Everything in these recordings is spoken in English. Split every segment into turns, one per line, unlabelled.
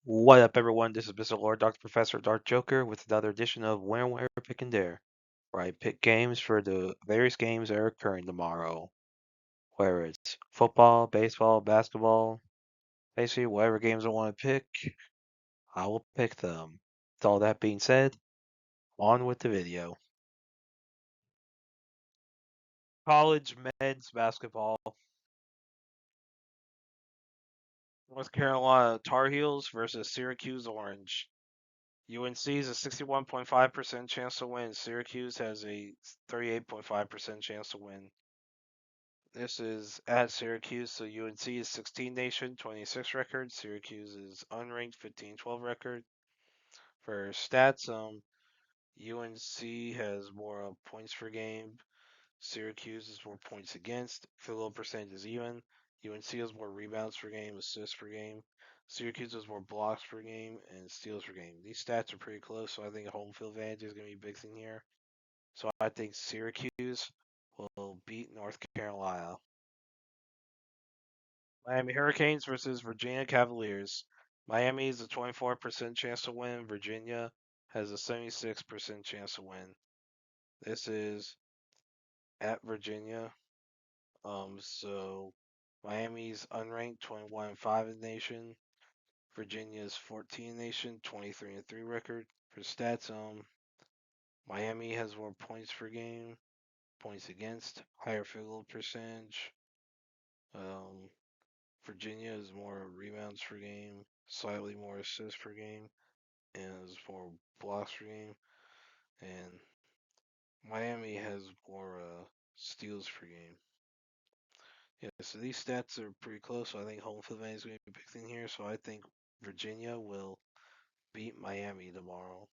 What up, everyone? This is Mr. Lord, Dr. Professor Dark Joker with another edition of Where Pick and Dare, where I pick games for the various games that are occurring tomorrow. Whether it's football, baseball, basketball, basically whatever games I want to pick, I will pick them. With all that being said, on with the video. College men's basketball. North Carolina Tar Heels versus Syracuse Orange. UNC is a 61.5% chance to win. Syracuse has a 38.5% chance to win. This is at Syracuse, so UNC is 16 nation, 26 record. Syracuse is unranked, 15-12 record. For stats, UNC has more points per game. Syracuse is more points against. Field goal percentage is even. UNC has more rebounds per game, assists per game. Syracuse has more blocks per game and steals per game. These stats are pretty close, so I think a home field advantage is going to be a big thing here. So I think Syracuse will beat North Carolina. Miami Hurricanes versus Virginia Cavaliers. Miami is a 24% chance to win. Virginia has a 76% chance to win. This is at Virginia. So Miami's unranked 21-5 in the nation. Virginia's 14 in the nation, 23-3 record. For stats, Miami has more points per game, points against, higher field goal percentage. Um, Virginia is more rebounds per game, slightly more assists per game, and has more blocks per game. And Miami has more steals per game. Yeah, so these stats are pretty close. So I think home field advantage is going to be a big thing here. So I think Virginia will beat Miami tomorrow.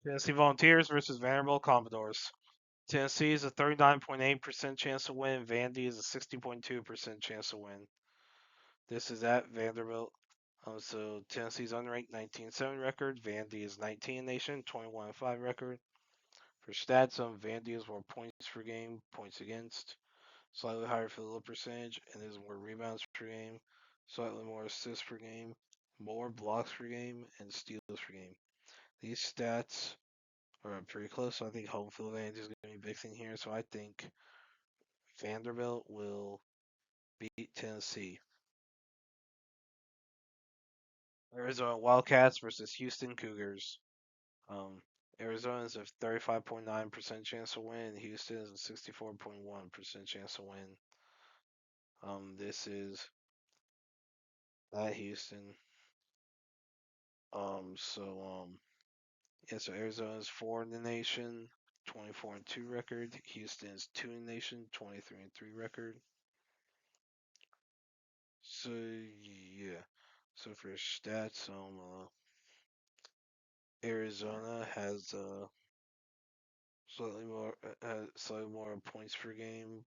Tennessee Volunteers versus Vanderbilt Commodores. Tennessee is a 39.8% chance to win. Vandy is a 60.2% chance to win. This is at Vanderbilt. So Tennessee's unranked 19-7 record. Vandy is 19 nation, 21-5 record. For stats, Vandy has more points per game, points against, slightly higher field goal percentage, and there's more rebounds per game, slightly more assists per game, more blocks per game, and steals per game. These stats are pretty close, so I think home field advantage is going to be a big thing here. So I think Vanderbilt will beat Tennessee. Arizona Wildcats versus Houston Cougars. Arizona is a 35.9% chance to win. Houston is a 64.1% chance to win. This is at Houston. So Arizona is 4 in the nation, 24-2 record. Houston is 2 in the nation, 23-3 record. So yeah. So for stats, Arizona has slightly more points per game.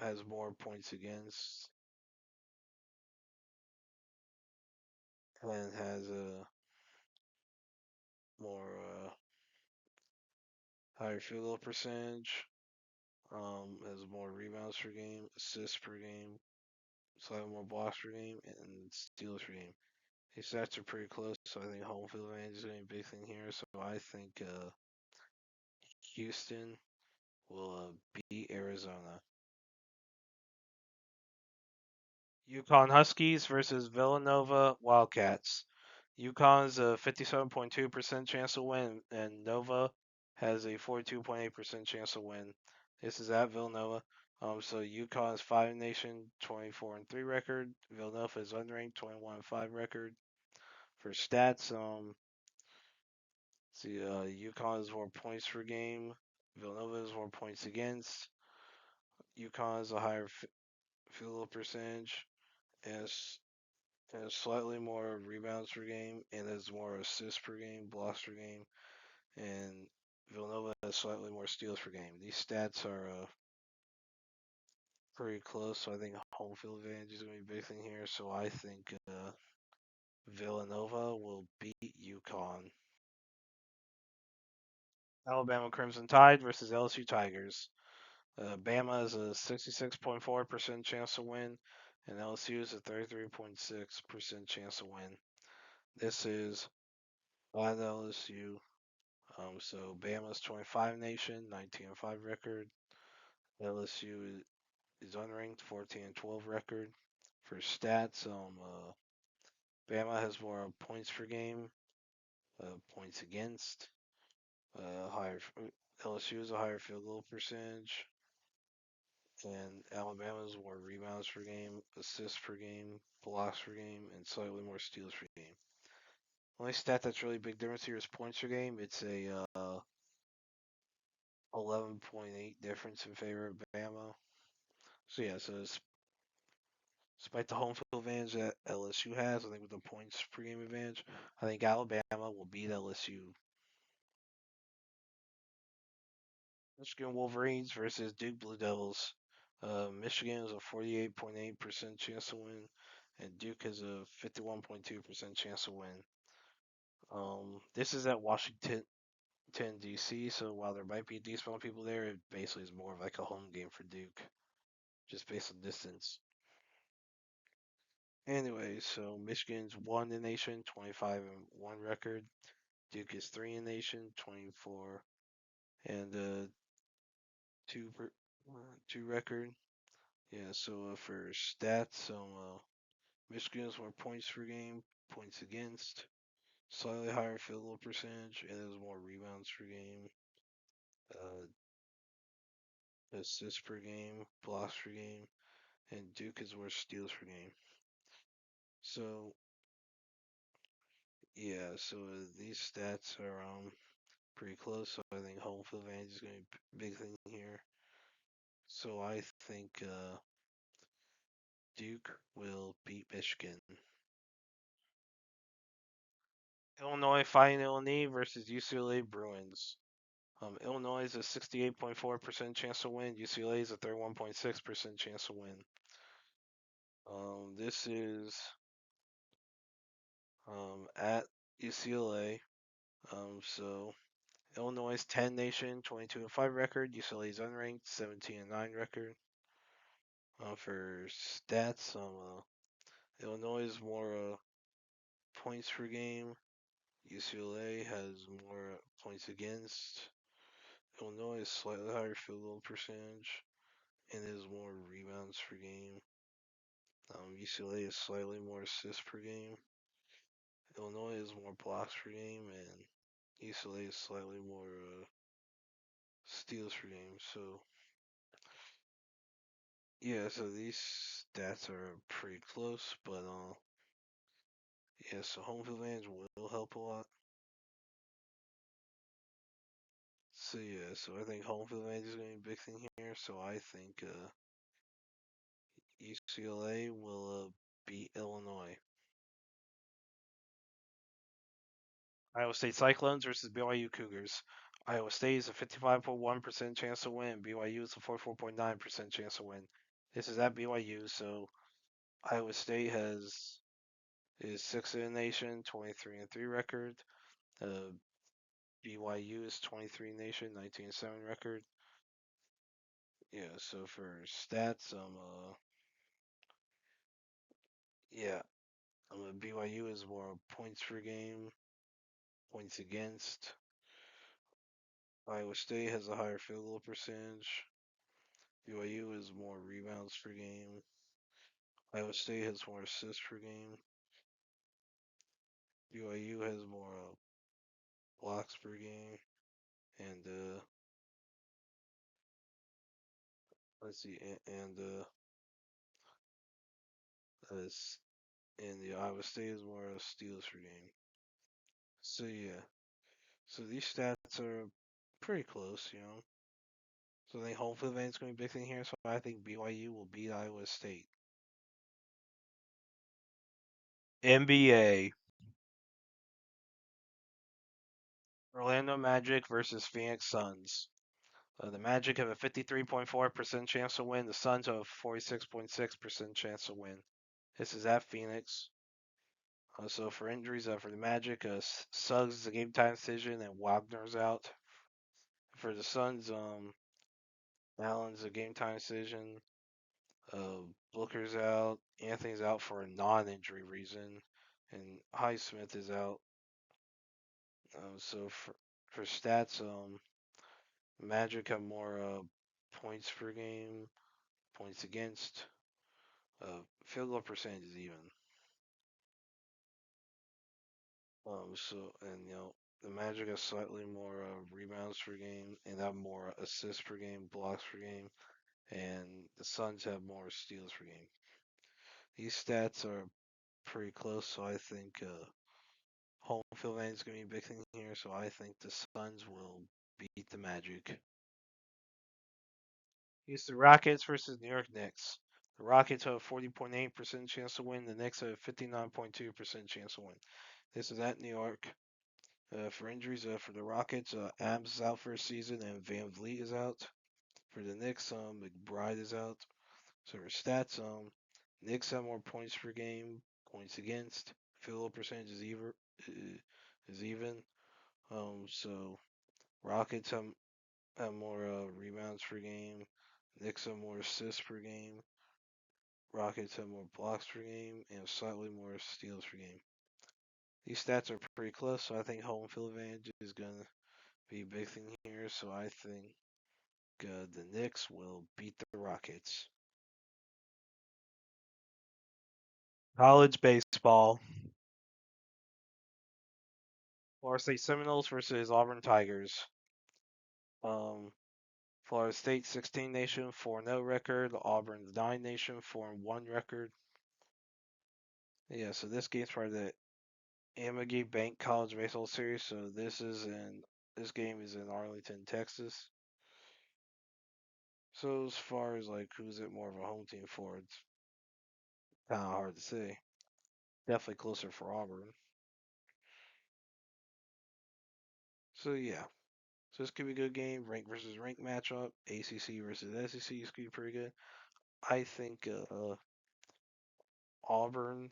Has more points against, and has a more higher field goal percentage. Has more rebounds per game, assists per game, slightly more blocks per game, and steals per game. These stats are pretty close, so I think home field advantage is going to be a big thing here. So I think Houston will beat Arizona. UConn Huskies versus Villanova Wildcats. UConn's a 57.2% chance to win, and Nova has a 42.8% chance to win. This is at Villanova. So UConn's 5 nation, 24-3 record. Villanova is unranked, 21-5 record. For stats, UConn has more points per game. Villanova has more points against. UConn has a higher field goal percentage and has slightly more rebounds per game and has more assists per game, blocks per game, and Villanova has slightly more steals per game. These stats are pretty close, so I think home field advantage is going to be a big thing here. So I think Villanova will beat UConn. Alabama Crimson Tide versus LSU Tigers. Bama has a 66.4% chance to win. and LSU is a 33.6% chance to win. This is on LSU. So Bama's 25 nation, 19-5 record. LSU is unranked, 14-12 record. For stats, Bama has more points per game, points against, higher. LSU has a higher field goal percentage, and Alabama's more rebounds per game, assists per game, blocks per game, and slightly more steals per game. Only stat that's really big difference here is points per game. It's a 11.8 difference in favor of Bama. So yeah, so despite the home field advantage that LSU has, I think with the points per game advantage, I think Alabama will beat LSU. Michigan Wolverines versus Duke Blue Devils. Michigan has a 48.8% chance to win, and Duke has a 51.2% chance to win. This is at Washington, D.C., so while there might be a decent amount of people there, it basically is more of like a home game for Duke, just based on distance. Anyway, so Michigan's 1 in the nation, 25-1 record. Duke is 3 in the nation, 24 and 2 record. Yeah, so for stats, Michigan has more points per game, points against, slightly higher field goal percentage, and has more rebounds per game, uh, assists per game, blocks per game, and Duke has more steals per game. So yeah, so these stats are pretty close. So I think home field advantage is going to be a big thing here. So I think Duke will beat Michigan. Illinois fighting Illini versus UCLA Bruins. Illinois is a 68.4% chance to win. UCLA is a 31.6% chance to win. This is at UCLA. So Illinois 10 nation, 22-5 record. UCLA is unranked, 17-9 record. For stats, Illinois is more points per game. UCLA has more points against. Illinois is slightly higher field goal percentage and has more rebounds per game. UCLA is slightly more assists per game. Illinois is more blocks per game, and UCLA is slightly more steals per game. So yeah, so these stats are pretty close, but yeah, so home field advantage will help a lot. So yeah, so I think home field advantage is going to be a big thing here. So I think UCLA will beat Illinois. Iowa State Cyclones versus BYU Cougars. Iowa State is a 55.1% chance to win. BYU is a 44.9% chance to win. This is at BYU, so Iowa State is 6th in the nation, 23-3 record. BYU is 23 in the nation, 19-7 record. Yeah, so for stats, yeah, BYU is more points per game, points against. Iowa State has a higher field goal percentage. BYU has more rebounds per game. Iowa State has more assists per game. BYU has more blocks per game. And let's see, and the Iowa State has more steals per game. So yeah, so these stats are pretty close, you know. So I think home field advantage is going to be a big thing here. So I think BYU will beat Iowa State. NBA. Orlando Magic versus Phoenix Suns. The Magic have a 53.4% chance to win. The Suns have a 46.6% chance to win. This is at Phoenix. So for injuries, for the Magic, Suggs is a game time decision and Wagner's out. For the Suns, Allen's a game time decision. Booker's out. Anthony's out for a non-injury reason, and Highsmith is out. So for stats, Magic have more points per game, points against, field goal percentage is even. And the Magic have slightly more rebounds per game and have more assists per game, blocks per game, and the Suns have more steals per game. These stats are pretty close, so I think home field advantage is going to be a big thing here. So I think the Suns will beat the Magic. It's the Rockets versus New York Knicks. The Rockets have a 40.8% chance to win. The Knicks have a 59.2% chance to win. This is at New York. For injuries, for the Rockets, Adams is out for a season and Van Vliet is out. For the Knicks, McBride is out. So for stats, Knicks have more points per game, points against, field goal percentage is even. So Rockets have more rebounds per game. Knicks have more assists per game. Rockets have more blocks per game and slightly more steals per game. These stats are pretty close, so I think home field advantage is going to be a big thing here. So I think the Knicks will beat the Rockets. College baseball. Florida State Seminoles versus Auburn Tigers. Florida State 16 nation 4-0 record. Auburn's 9 nation 4-1 record. Yeah, so this game's part of the Amagi Bank College Baseball Series. So this game is in Arlington, Texas. So as far as like who's it more of a home team for, it's kind of hard to say. Definitely closer for Auburn. So yeah, so this could be a good game. Rank versus rank matchup. ACC versus SEC is could be pretty good. I think Auburn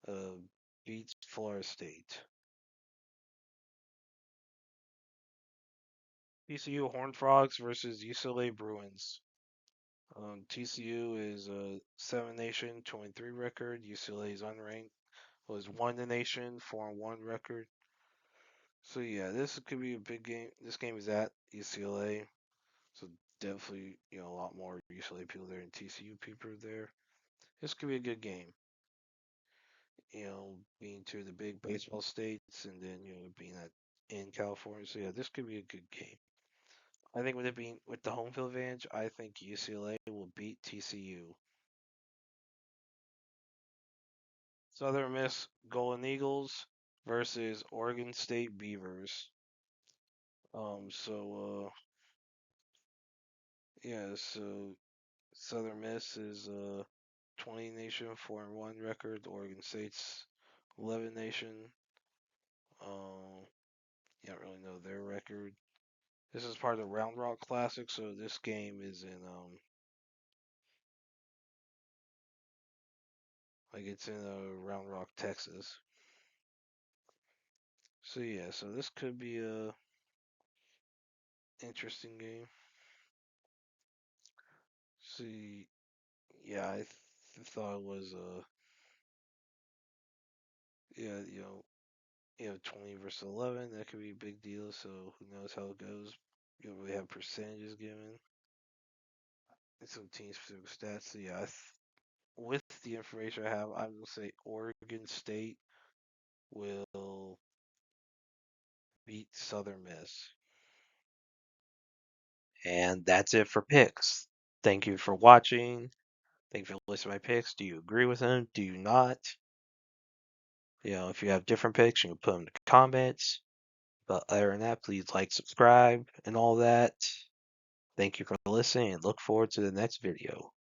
uh, beats Florida State. TCU Horned Frogs versus UCLA Bruins. TCU is a 7 nation 23 record. UCLA is unranked. Was 1 the nation 4-1 record. So yeah, this could be a big game. This game is at UCLA, so definitely a lot more UCLA people there and TCU people there. This could be a good game. Being two of the big baseball states, and then being in California. So yeah, this could be a good game. I think with it being with the home field advantage, I think UCLA will beat TCU. Southern Miss Golden Eagles versus Oregon State Beavers. Yeah, so Southern Miss is 20 nation 4-1 record. Oregon State's 11 nation. You don't really know their record. This is part of the Round Rock Classic, so this game is in it's in Round Rock, Texas. So yeah, so this could be a interesting game. See, yeah, I thought it was yeah, 20 versus 11, that could be a big deal. So who knows how it goes? You don't really have percentages given and some team specific stats. So yeah, with the information I have, I'm gonna say Oregon State will beat Southern Miss. And that's it for picks. Thank you for watching. Thank you for listening to my picks. Do you agree with them? Do you not? If you have different picks, you can put them in the comments. But other than that, please like, subscribe, and all that. Thank you for listening, and look forward to the next video.